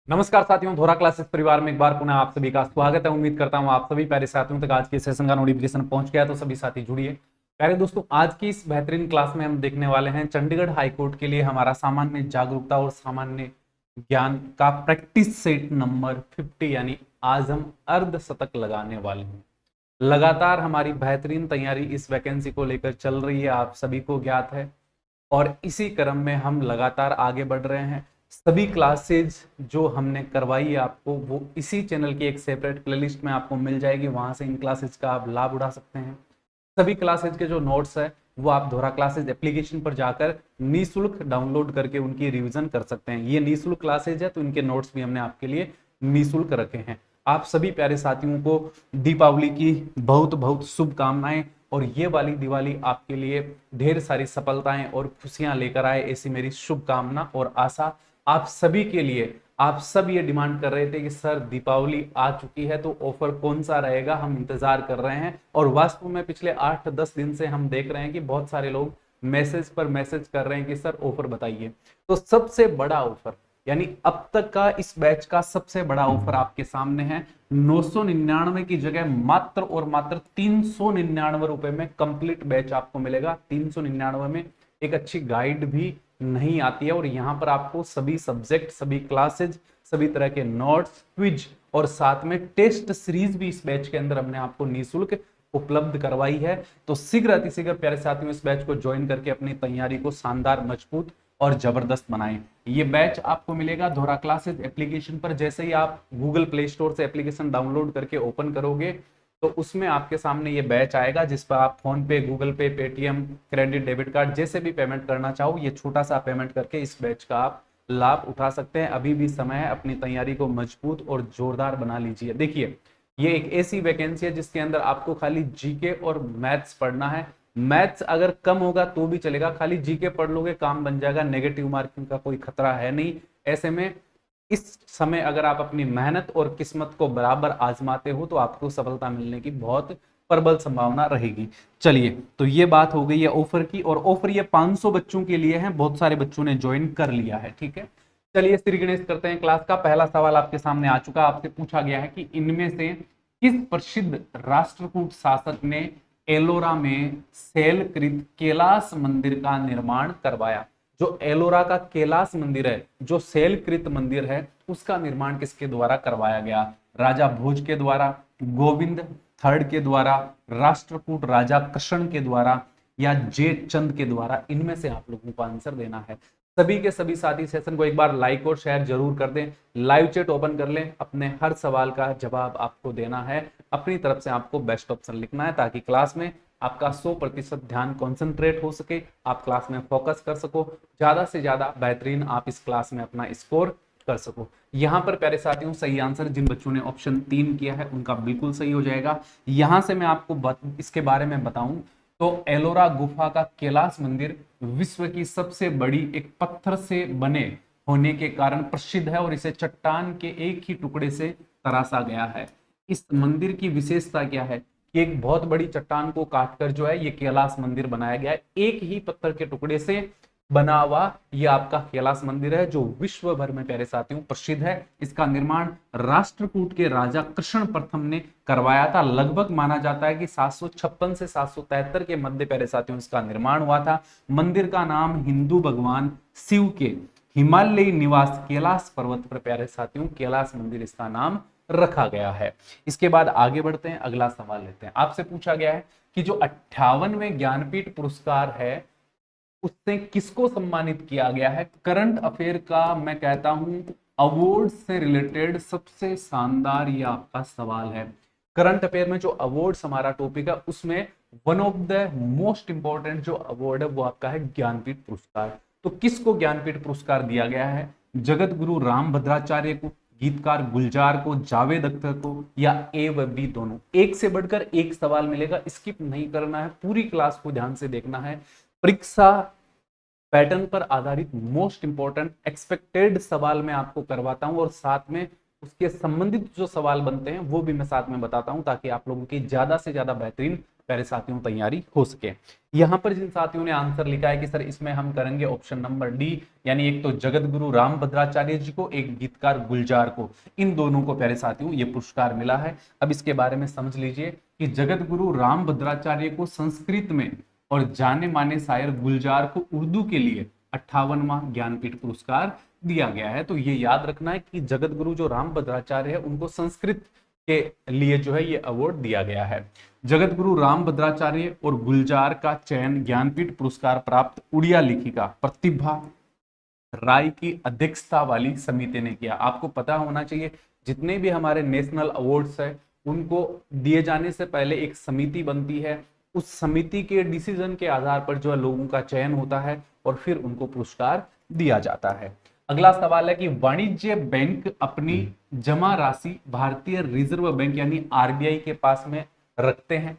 नमस्कार साथियों, धोरा क्लासेस परिवार में एक बार पुनः आप सभी का स्वागत है। उम्मीद करता हूं आप सभी प्यारे साथियों तक आज के सेशन का नोटिफिकेशन पहुंच गया, तो सभी साथी जुड़िए। प्यारे दोस्तों, आज की इस बेहतरीन क्लास में हम देखने वाले हैं चंडीगढ़ हाईकोर्ट के लिए हमारा सामान्य जागरूकता और सामान्य ज्ञान का प्रैक्टिस सेट नंबर 50, यानी आज हम अर्धशतक लगाने वाले हैं। लगातार हमारी बेहतरीन तैयारी इस वैकेंसी को लेकर चल रही है, आप सभी को ज्ञात है, और इसी क्रम में हम लगातार आगे बढ़ रहे हैं। सभी क्लासेज जो हमने करवाई है आपको, वो इसी चैनल की एक सेपरेट प्लेलिस्ट में आपको मिल जाएगी। वहां से इन क्लासेज का आप लाभ उठा सकते हैं। सभी क्लासेज के जो नोट्स है वो आप धोरा क्लासेज एप्लीकेशन पर जाकर निःशुल्क डाउनलोड करके उनकी रिवीजन कर सकते हैं। ये निःशुल्क क्लासेज है, तो इनके नोट्स भी हमने आपके लिए निःशुल्क रखे हैं। आप सभी प्यारे साथियों को दीपावली की बहुत बहुत शुभकामनाएं, और ये वाली दिवाली आपके लिए ढेर सारी सफलताएं और खुशियां लेकर आए, ऐसी मेरी शुभकामना और आशा आप सभी के लिए। आप सब ये डिमांड कर रहे थे कि सर दीपावली आ चुकी है तो ऑफर कौन सा रहेगा, हम इंतजार कर रहे हैं। और वास्तव में पिछले 8-10 दिन से हम देख रहे हैं कि बहुत सारे लोग मैसेज पर मैसेज कर रहे हैं कि सर ऑफर बताइए। तो सबसे बड़ा ऑफर, यानी अब तक का इस बैच का सबसे बड़ा ऑफर आपके सामने है। 999 की जगह मात्र और मात्र 399 रुपए में कंप्लीट बैच आपको मिलेगा। 399 में एक अच्छी गाइड भी नहीं आती है, और यहां पर आपको सभी सब्जेक्ट, सभी क्लासेज, सभी तरह के नोट्स, क्विज और साथ में टेस्ट सीरीज भी इस बैच के अंदर हमने आपको निःशुल्क उपलब्ध करवाई है। तो शीघ्र अतिशीघ्र प्यारे साथियों इस बैच को ज्वाइन करके अपनी तैयारी को शानदार, मजबूत और जबरदस्त बनाएं। ये बैच आपको मिलेगा धोरा क्लासेस एप्लीकेशन पर। जैसे ही आप गूगल प्ले स्टोर से एप्लीकेशन डाउनलोड करके ओपन करोगे तो उसमें आपके सामने ये बैच आएगा, जिस पर आप फोन पे, गूगल पे, पेटीएम, क्रेडिट, डेबिट कार्ड जैसे भी पेमेंट करना चाहो, ये छोटा सा पेमेंट करके इस बैच का आप लाभ उठा सकते हैं। अभी भी समय है, अपनी तैयारी को मजबूत और जोरदार बना लीजिए। देखिए, ये एक ऐसी वैकेंसी है जिसके अंदर आपको खाली जीके और मैथ्स पढ़ना है। मैथ्स अगर कम होगा तो भी चलेगा, खाली जीके पढ़ लोगे काम बन जाएगा, नेगेटिव मार्किंग का कोई खतरा है नहीं। ऐसे में इस समय अगर आप अपनी मेहनत और किस्मत को बराबर आजमाते हो तो आपको सफलता मिलने की बहुत प्रबल संभावना रहेगी। चलिए, तो ये बात हो गई है ऑफर की, और ऑफर ये 500 बच्चों के लिए है। बहुत सारे बच्चों ने ज्वाइन कर लिया है, ठीक है। चलिए श्री गणेश करते हैं क्लास का। पहला सवाल आपके सामने आ चुका, आपसे पूछा गया है कि इनमें से किस प्रसिद्ध राष्ट्रकूट शासक ने एलोरा में शैलकृत कैलाश मंदिर का निर्माण करवाया। जो एलोरा का कैलाश मंदिर है, जो शैलकृत मंदिर है, उसका निर्माण किसके द्वारा करवाया गया? राजा भोज के द्वारा, गोविंद थर्ड के द्वारा, राष्ट्रकूट राजा कृष्ण के द्वारा, या जे चंद के द्वारा? इनमें से आप लोगों को आंसर देना है। सभी के सभी साथी सेशन को एक बार लाइक और शेयर जरूर कर दें, लाइव चैट ओपन कर लें, अपने हर सवाल का जवाब आपको देना है। अपनी तरफ से आपको बेस्ट ऑप्शन लिखना है, ताकि क्लास में आपका 100% ध्यान कॉन्सेंट्रेट हो सके, आप क्लास में फोकस कर सको, ज्यादा से ज्यादा बेहतरीन आप इस क्लास में अपना स्कोर कर सको। यहां पर प्यारे साथियों सही आंसर जिन बच्चों ने ऑप्शन 3 किया है उनका बिल्कुल सही हो जाएगा। यहां से मैं आपको इसके बारे में बताऊं तो एलोरा गुफा का कैलाश मंदिर विश्व की सबसे बड़ी एक पत्थर से बने होने के कारण प्रसिद्ध है, और इसे चट्टान के एक ही टुकड़े से तराशा गया है। इस मंदिर की विशेषता क्या है कि एक बहुत बड़ी चट्टान को काटकर जो है ये कैलाश मंदिर बनाया गया है। एक ही पत्थर के टुकड़े से बना हुआ ये आपका कैलाश मंदिर है, जो विश्व भर में प्यारे साथियों प्रसिद्ध है। इसका निर्माण राष्ट्रकूट के राजा कृष्ण प्रथम ने करवाया था। लगभग माना जाता है कि 756 से 773 के मध्य प्यारे साथियों इसका निर्माण हुआ था। मंदिर का नाम हिंदू भगवान शिव के हिमालयी निवास कैलाश पर्वत पर प्यारे साथियों कैलाश मंदिर इसका नाम रखा गया है। इसके बाद आगे बढ़ते हैं, अगला सवाल लेते हैं। आपसे पूछा गया है कि जो 58वें ज्ञानपीठ पुरस्कार है उससे किसको सम्मानित किया गया है? करंट अफेयर का मैं कहता हूं अवार्ड से रिलेटेड सबसे शानदार ये आपका सवाल है। करंट अफेयर में जो अवार्ड्स हमारा टॉपिक है उसमें one of the most important जो अवार्ड है वो आपका है ज्ञानपीठ पुरस्कार। तो किसको ज्ञानपीठ पुरस्कार दिया गया है? जगत गुरु राम भद्राचार्य को, गीतकार गुलजार को, जावेद अख्तर को, या ए व बी दोनों? एक से बढ़कर एक सवाल मिलेगा, स्किप नहीं करना है, पूरी क्लास को ध्यान से देखना है। परीक्षा पैटर्न पर आधारित मोस्ट इंपॉर्टेंट एक्सपेक्टेड सवाल मैं आपको करवाता हूं, और साथ में उसके संबंधित जो सवाल बनते हैं वो भी मैं साथ में बताता हूं, ताकि आप लोगों की ज्यादा से ज्यादा बेहतरीन प्यारे साथियों तैयारी हो सके। यहाँ पर जिन साथियों ने आंसर लिखा है कि सर इसमें हम करेंगे ऑप्शन नंबर डी, यानी एक तो जगत गुरु रामभद्राचार्य जी को, एक गीतकार गुलजार को, इन दोनों को प्यारे साथियों ये पुरस्कार मिला है। अब इसके बारे में समझ लीजिए कि जगत गुरु रामभद्राचार्य को संस्कृत में और जाने माने शायर गुलजार को उर्दू के लिए 58वां ज्ञानपीठ पुरस्कार दिया गया है। तो ये याद रखना है कि जगत गुरु जो रामभद्राचार्य है उनको संस्कृत के लिए जो है ये अवार्ड दिया गया है। जगत गुरु रामभद्राचार्य और गुलजार का चयन ज्ञानपीठ पुरस्कार प्राप्त उड़िया लेखिका प्रतिभा राय की अध्यक्षता वाली समिति ने किया। आपको पता होना चाहिए जितने भी हमारे नेशनल अवार्ड्स है उनको दिए जाने से पहले एक समिति बनती है, उस समिति के डिसीजन के आधार पर जो है लोगों का चयन होता है और फिर उनको पुरस्कार दिया जाता है। अगला सवाल है कि वाणिज्य बैंक अपनी जमा राशि भारतीय रिजर्व बैंक यानी आरबीआई के पास में रखते हैं।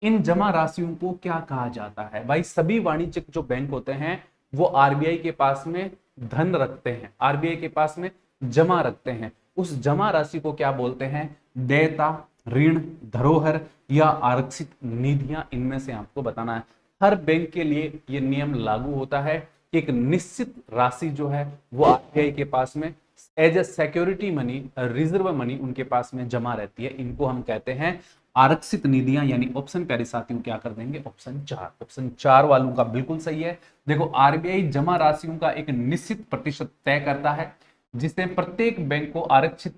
इन जमा राशियों को क्या कहा जाता है? भाई सभी वाणिज्यिक जो बैंक होते हैं वो आरबीआई के पास में धन रखते हैं, आरबीआई के पास में जमा रखते हैं। उस जमा राशि को क्या बोलते हैं? देयता, ऋण, धरोहर या आरक्षित निधियां, इनमें से आपको बताना है। हर बैंक के लिए यह नियम लागू होता है कि एक निश्चित राशि जो है वो आरबीआई के पास में as a security money, reserve money उनके पास में जमा रहती है। इनको हम कहते हैं आरक्षित निधियां, यानी ऑप्शन प्यारे साथियों क्या कर देंगे? ऑप्शन 4। ऑप्शन 4 वालों का बिल्कुल सही है। देखो आरबीआई जमा राशियों का एक निश्चित प्रतिशत तय करता है जिसे प्रत्येक बैंक को आरक्षित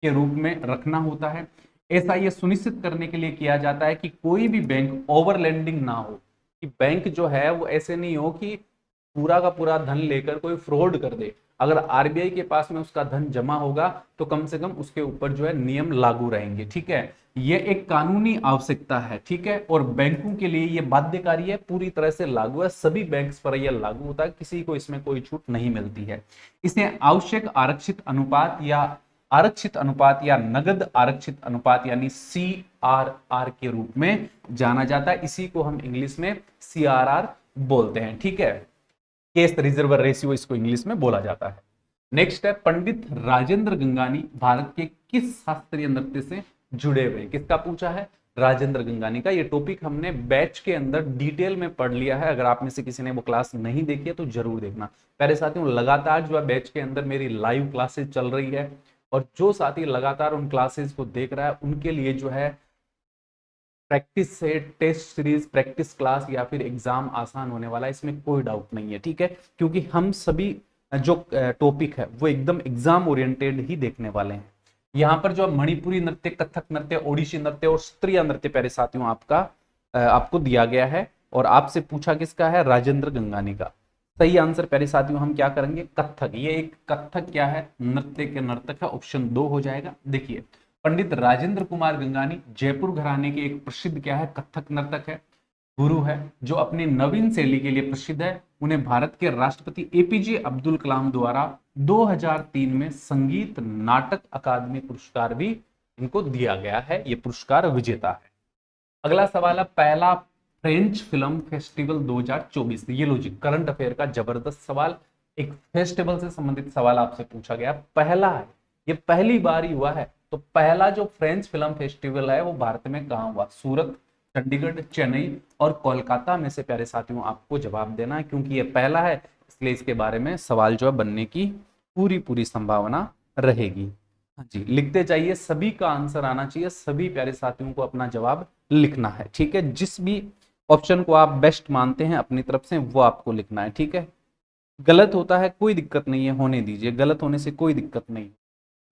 के रूप में रखना होता है। ऐसा यह सुनिश्चित करने के लिए किया जाता है कि कोई भी बैंक ओवर लेंडिंग ना हो, कि बैंक जो है वो ऐसे नहीं हो कि पूरा का पूरा धन लेकर कोई फ्रॉड कर दे। अगर आरबीआई के पास में उसका धन जमा होगा तो कम से कम उसके ऊपर जो है नियम लागू रहेंगे। ठीक है, ये एक कानूनी आवश्यकता है। ठीक है, और बैंकों के लिए ये बाध्यकारी है, पूरी तरह से लागू है, सभी बैंक्स पर यह लागू होता है, किसी को इसमें कोई छूट नहीं मिलती है। इसे आवश्यक आरक्षित अनुपात या नगद आरक्षित अनुपात यानी CRR के रूप में जाना जाता है। इसी को हम इंग्लिश में CRR बोलते हैं। ठीक है, केस रिजर्व रेशियो इसको इंग्लिश में बोला जाता है। नेक्स्ट है पंडित राजेंद्र गंगानी भारत के किस शास्त्रीय नृत्य से जुड़े हुए? किसका पूछा है? राजेंद्र गंगानी का। ये टॉपिक हमने बैच के अंदर डिटेल में पढ़ लिया है। अगर आप में से किसी ने वो क्लास नहीं देखी है तो जरूर देखना। प्यारे साथियों लगातार जो है बैच के अंदर मेरी लाइव क्लासेस चल रही है और जो साथी लगातार उन क्लासेस को देख रहा है उनके लिए जो है प्रैक्टिस से टेस्ट सीरीज, प्रैक्टिस क्लास या फिर एग्जाम आसान होने वाला है, इसमें कोई डाउट नहीं है। ठीक है, क्योंकि हम सभी जो टॉपिक है वो एकदम एग्जाम ओरिएंटेड ही देखने वाले हैं। यहाँ पर जो मणिपुरी नृत्य, कथक नृत्य, ओडिसी नृत्य और सत्रिया नृत्य प्यारे साथियों आपको दिया गया है और आपसे पूछा किसका है? राजेंद्र गंगानी का। सही आंसर प्यारे साथियों हम क्या करेंगे? कथक। ये एक कथक क्या है? नृत्य के नर्तक है। ऑप्शन 2 हो जाएगा। देखिए पंडित राजेंद्र कुमार गंगानी जयपुर घराने के एक प्रसिद्ध क्या है? कथक नर्तक है, गुरु है, जो अपनी नवीन शैली के लिए प्रसिद्ध है। उन्हें भारत के राष्ट्रपति एपीजे अब्दुल कलाम द्वारा 2003 में संगीत नाटक अकादमी पुरस्कार भी इनको दिया गया है। ये पुरस्कार विजेता है। अगला सवाल है पहला फ्रेंच फिल्म फेस्टिवल 2024। ये लो जी, करंट अफेयर का जबरदस्त सवाल, एक फेस्टिवल से संबंधित सवाल आपसे पूछा गया। पहला है, ये पहली बार ही हुआ है। तो पहला जो फ्रेंच फिल्म फेस्टिवल है वो भारत में कहाँ हुआ? सूरत, चंडीगढ़, चेन्नई और कोलकाता में से प्यारे साथियों आपको जवाब देना है। क्योंकि ये पहला है इसलिए इसके बारे में सवाल जो है बनने की पूरी संभावना रहेगी। हाँ जी, लिखते जाइए, सभी का आंसर आना चाहिए, सभी प्यारे साथियों को अपना जवाब लिखना है। ठीक है, जिस भी ऑप्शन को आप बेस्ट मानते हैं अपनी तरफ से वो आपको लिखना है। ठीक है, गलत होता है कोई दिक्कत नहीं है, होने दीजिए, गलत होने से कोई दिक्कत नहीं,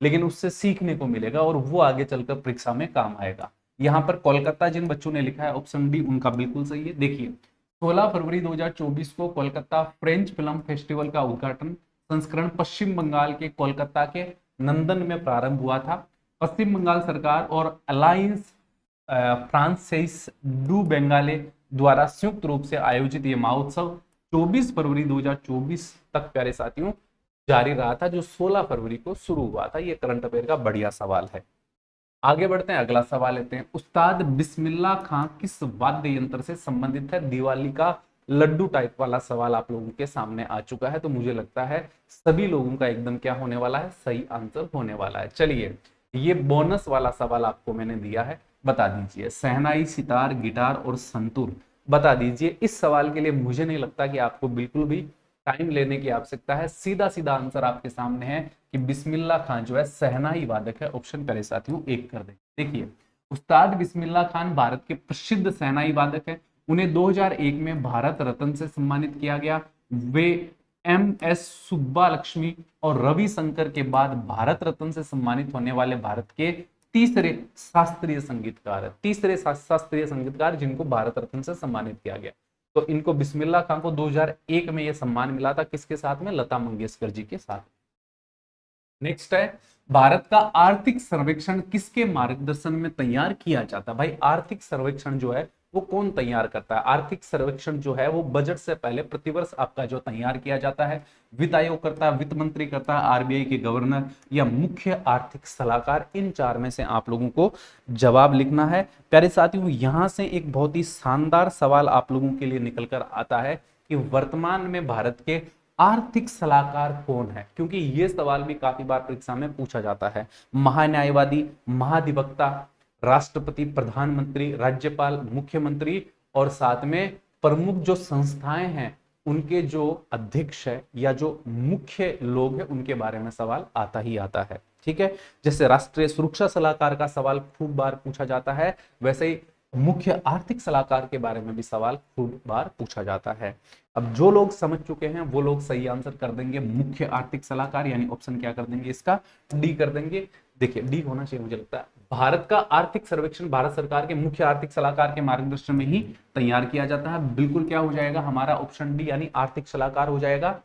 लेकिन उससे सीखने को मिलेगा और वो आगे चलकर परीक्षा में काम आएगा। यहाँ पर कोलकाता जिन बच्चों ने लिखा है ऑप्शन डी उनका बिल्कुल सही है। देखिए 16 फरवरी 2024 को कोलकाता फ्रेंच फिल्म फेस्टिवल का उद्घाटन संस्करण पश्चिम बंगाल के कोलकाता के नंदन में प्रारंभ हुआ था। पश्चिम बंगाल सरकार और अलायंस फ्रांसेस डू बेंगाले द्वारा संयुक्त रूप से आयोजित ये महोत्सव 24 फरवरी 2024 तक प्यारे साथियों जारी रहा था, जो 16 फरवरी को शुरू हुआ था। ये करंट अफेयर का बढ़िया सवाल है। आगे बढ़ते हैं, अगला सवाल लेते हैं। उस्ताद बिस्मिल्लाह खां किस वाद्य यंत्र से संबंधित है? दिवाली का लड्डू टाइप वाला सवाल आप लोगों के सामने आ चुका है, तो मुझे लगता है सभी लोगों का एकदम क्या होने वाला है? सही आंसर होने वाला है। चलिए, ये बोनस वाला सवाल आपको मैंने दिया है, बता दीजिए। शहनाई, सितार, गिटार और संतूर, बता दीजिए। इस सवाल के लिए मुझे नहीं लगता कि आपको बिल्कुल भी टाइम लेने की आवश्यकता है, सीधा सीधा आंसर आपके सामने है कि बिस्मिल्लाह खान जो है शहनाई वादक है। ऑप्शन करे साथियों एक कर दें। देखिए, उस्ताद बिस्मिल्लाह खान भारत के प्रसिद्ध शहनाई वादक है। उन्हें 2001 में भारत रत्न से सम्मानित किया गया। वे एम.एस. सुब्बा लक्ष्मी और रविशंकर के बाद भारत रत्न से सम्मानित होने वाले भारत के तीसरे शास्त्रीय संगीतकार है। तीसरे शास्त्रीय संगीतकार जिनको भारत रत्न से सम्मानित किया गया। तो इनको बिस्मिल्लाह खान को 2001 में यह सम्मान मिला था, किसके साथ में? लता मंगेशकर जी के साथ। नेक्स्ट है, भारत का आर्थिक सर्वेक्षण किसके मार्गदर्शन में तैयार किया जाता है? भाई आर्थिक सर्वेक्षण जो है वो कौन तैयार करता है? आर्थिक सर्वेक्षण जो है वो बजट से पहले प्रतिवर्ष आपका जो तैयार किया जाता है, वित्त आयोग करता है, वित्त मंत्री करता है, आरबीआई के गवर्नर या मुख्य आर्थिक सलाहकार। इन चार में से आप लोगों को जवाब लिखना है। प्यारे साथियों, यहां से एक बहुत ही शानदार सवाल आप लोगों के लिए निकल कर आता है कि वर्तमान में भारत के आर्थिक सलाहकार कौन है, क्योंकि यह सवाल भी काफी बार परीक्षा में पूछा जाता है। महान्यायवादी, महाधिवक्ता, राष्ट्रपति, प्रधानमंत्री, राज्यपाल, मुख्यमंत्री और साथ में प्रमुख जो संस्थाएं हैं उनके जो अध्यक्ष है या जो मुख्य लोग हैं उनके बारे में सवाल आता ही आता है। ठीक है, जैसे राष्ट्रीय सुरक्षा सलाहकार का सवाल खूब बार पूछा जाता है, वैसे ही मुख्य आर्थिक सलाहकार के बारे में भी सवाल खूब बार पूछा जाता है। अब जो लोग समझ चुके हैं वो लोग सही आंसर कर देंगे मुख्य आर्थिक सलाहकार, यानी ऑप्शन क्या कर देंगे इसका? डी कर देंगे। देखिए डी होना चाहिए मुझे लगता है। भारत का आर्थिक सर्वेक्षण भारत सरकार के मुख्य आर्थिक सलाहकार के मार्गदर्शन में ही तैयार किया जाता है। बिल्कुल क्या हो जाएगा हमारा? ऑप्शन डी यानी आर्थिक सलाहकार हो जाएगा।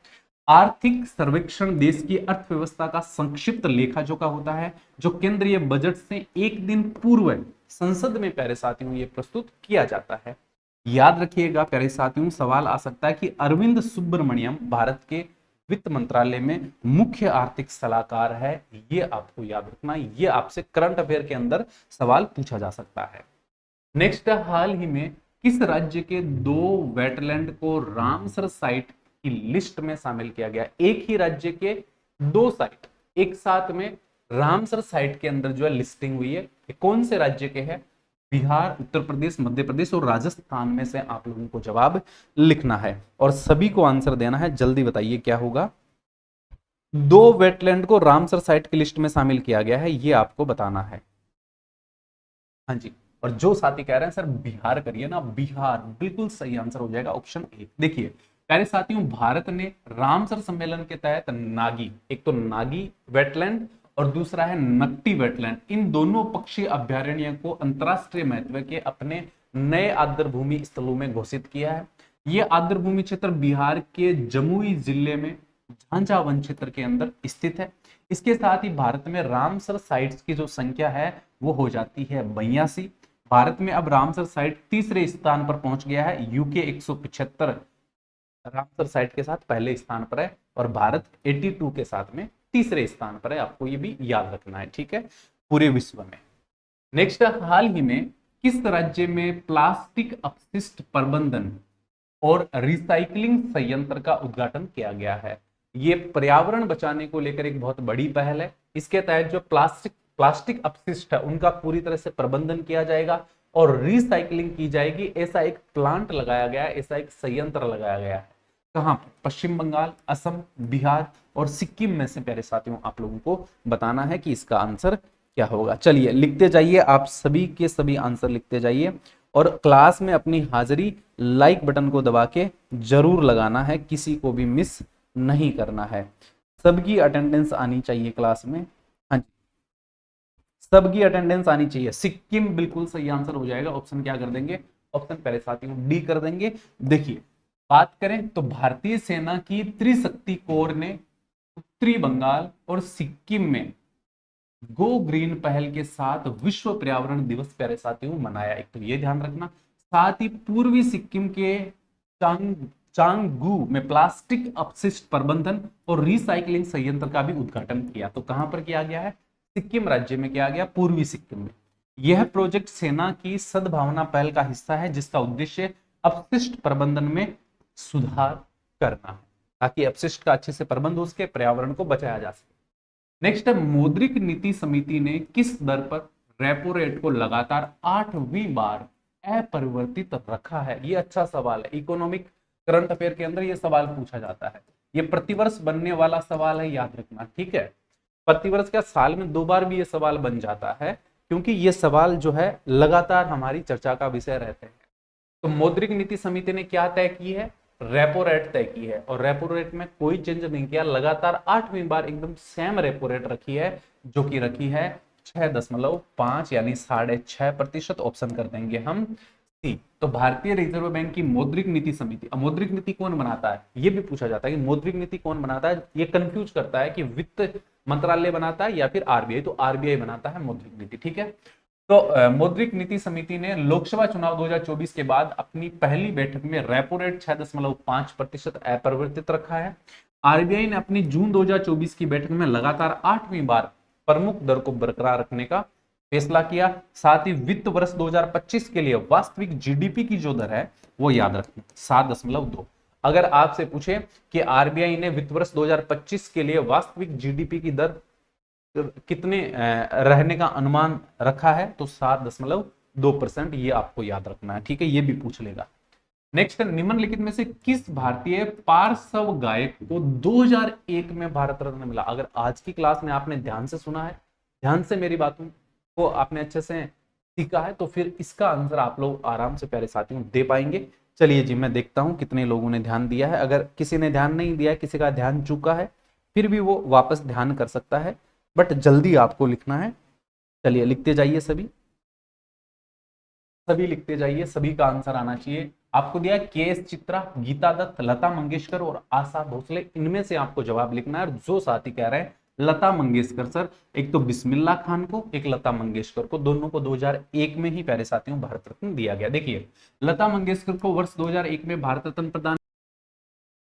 आर्थिक सर्वेक्षण देश की अर्थव्यवस्था का संक्षिप्त लेखा जोखा होता है, जो केंद्रीय बजट से एक दिन पूर्व संसद में प्यारे साथियों ये प्रस्तुत किया जाता है। याद रखिएगा प्यारे साथियों, सवाल आ सकता है कि अरविंद सुब्रमण्यम भारत के वित्त मंत्रालय में मुख्य आर्थिक सलाहकार है। ये आपको याद रखना, ये आपसे करंट अफेयर के अंदर सवाल पूछा जा सकता है। नेक्स्ट, हाल ही में किस राज्य के 2 वेटलैंड को रामसर साइट की लिस्ट में शामिल किया गया? एक ही राज्य के 2 साइट एक साथ में रामसर साइट के अंदर जो है लिस्टिंग हुई है। ये कौन से राज्य के हैं? बिहार, उत्तर प्रदेश, मध्य प्रदेश और राजस्थान में से आप लोगों को जवाब लिखना है और सभी को आंसर देना है। जल्दी बताइए क्या होगा? 2 वेटलैंड को रामसर साइट की लिस्ट में शामिल किया गया है, ये आपको बताना है। हाँ जी, और जो साथी कह रहे हैं सर बिहार करिए ना, बिहार बिल्कुल सही आंसर हो जाएगा ऑप्शन ए। देखिए प्यारे साथियों, भारत ने रामसर सम्मेलन के तहत नागी, एक तो नागी वेटलैंड और दूसरा है नक्टी वेटलैंड, इन दोनों पक्षी अभ्यारण्य को अंतरराष्ट्रीय महत्व के अपने नए आर्द्रभूमि स्थलों में घोषित किया है। ये आर्द्रभूमि क्षेत्र बिहार के जमुई जिले में झांझा वन क्षेत्र के अंदर स्थित है। इसके साथ ही भारत में रामसर साइट्स की जो संख्या है वो हो जाती है 82। भारत में अब रामसर साइट तीसरे स्थान पर पहुंच गया है। यूके 175 रामसर साइट के साथ पहले स्थान पर है और भारत 82 के साथ में तीसरे स्थान पर है। आपको ये भी याद रखना है, ठीक है, पूरे विश्व में। नेक्स्ट, हाल ही में किस राज्य में प्लास्टिक अपशिष्ट प्रबंधन और रिसाइकलिंग संयंत्र का उद्घाटन किया गया है? ये पर्यावरण बचाने को लेकर एक बहुत बड़ी पहल है। इसके तहत जो प्लास्टिक अपशिष्ट है उनका पूरी तरह से प्रबंधन किया जाएगा और रिसाइकलिंग की जाएगी। ऐसा एक प्लांट लगाया गया है, ऐसा एक संयंत्र लगाया गया है। कहां? पश्चिम बंगाल, असम, बिहार और सिक्किम में से प्यारे साथियों आप लोगों को बताना है कि इसका आंसर क्या होगा। चलिए लिखते जाइए, आप सभी के सभी आंसर लिखते जाइए और क्लास में अपनी हाजिरी लाइक बटन को दबा के जरूर लगाना है, किसी को भी मिस नहीं करना है। सबकी अटेंडेंस आनी चाहिए क्लास में। हाँ जी, सबकी अटेंडेंस आनी चाहिए। सिक्किम बिल्कुल सही आंसर हो जाएगा। ऑप्शन क्या कर देंगे? ऑप्शन पहले साथियों डी कर देंगे। देखिए बात करें तो भारतीय सेना की त्रिशक्ति कोर ने उत्तरी बंगाल और सिक्किम में गो ग्रीन पहल के साथ विश्व पर्यावरण दिवस प्यारे साथियों मनाया। एक तो ये ध्यान रखना, साथ ही पूर्वी सिक्किम के चांगगू में प्लास्टिक अपशिष्ट प्रबंधन और रिसाइकलिंग संयंत्र का भी उद्घाटन किया। तो कहां पर किया गया है? सिक्किम राज्य में किया गया, पूर्वी सिक्किम में। यह प्रोजेक्ट सेना की सद्भावना पहल का हिस्सा है जिसका उद्देश्य अपशिष्ट प्रबंधन में सुधार करना है, ताकि अपशिष्ट का अच्छे से प्रबंध हो सके, पर्यावरण को बचाया जा सके। नेक्स्ट है, मौद्रिक नीति समिति ने किस दर पर रेपो रेट को लगातार 8वीं बार अपरिवर्तित रखा है? ये अच्छा सवाल है, इकोनॉमिक करंट अफेयर के अंदर ये सवाल पूछा जाता है। ये प्रतिवर्ष बनने वाला सवाल है, याद रखना, ठीक है। प्रतिवर्ष क्या, साल में 2 बार भी ये सवाल बन जाता है, क्योंकि ये सवाल जो है लगातार हमारी चर्चा का विषय रहते हैं। तो मौद्रिक नीति समिति ने क्या तय की है? रेपो रेट तय की है, और रेपो रेट में कोई चेंज नहीं किया, लगातार 8वीं बार एकदम सेम रेपो रेट रखी है, जो कि रखी है 6.5 यानी 6.5%। ऑप्शन कर देंगे हम सी। तो भारतीय रिजर्व बैंक की मौद्रिक नीति समिति, अब मौद्रिक नीति कौन बनाता है ये भी पूछा जाता है कि मौद्रिक नीति कौन बनाता है। ये कंफ्यूज करता है कि वित्त मंत्रालय बनाता है या फिर आरबीआई, तो आरबीआई बनाता है मौद्रिक नीति, ठीक है। तो मौद्रिक नीति समिति ने लोकसभा चुनाव 2024 के बाद अपनी पहली बैठक में रेपो रेट 6.5% अपरिवर्तित रखा है। आरबीआई ने अपनी जून 2024 की बैठक में लगातार 8वीं बार प्रमुख दर को बरकरार रखने का फैसला किया। साथ ही वित्त वर्ष 2025 के लिए वास्तविक जीडीपी की जो दर है वो याद रखना 7.2। अगर आपसे पूछे कि आरबीआई ने वित्त वर्ष 2025 के लिए वास्तविक जीडीपी की दर कितने रहने का अनुमान रखा है, तो 7.2%, ये आपको याद रखना है, ठीक है, ये भी पूछ लेगा। नेक्स्ट, निम्नलिखित में से किस भारतीय पार्श्व गायक को 2001 में भारत रत्न मिला? अगर आज की क्लास में आपने ध्यान से सुना है, ध्यान से मेरी बातों को आपने अच्छे से सीखा है, तो फिर इसका आंसर आप लोग आराम से प्यारे साथियों दे पाएंगे। चलिए जी, मैं देखता हूं कितने लोगों ने ध्यान दिया है। अगर किसी ने ध्यान नहीं दिया, किसी का ध्यान चूका है, फिर भी वो वापस ध्यान कर सकता है, बट जल्दी आपको लिखना है। चलिए लिखते जाइए, सभी लिखते जाइए, सभी का आंसर आना चाहिए। आपको दिया के एस चित्रा, गीता दत्त, लता मंगेशकर और आशा भोसले, इनमें से आपको जवाब लिखना है। जो साथी कह रहे हैं लता मंगेशकर सर, एक तो बिस्मिल्लाह खान को, एक लता मंगेशकर को, दोनों को 2001 में ही प्यारे साथियों भारत रत्न दिया गया। देखिए, लता मंगेशकर को वर्ष 2001 में भारत रत्न प्रदान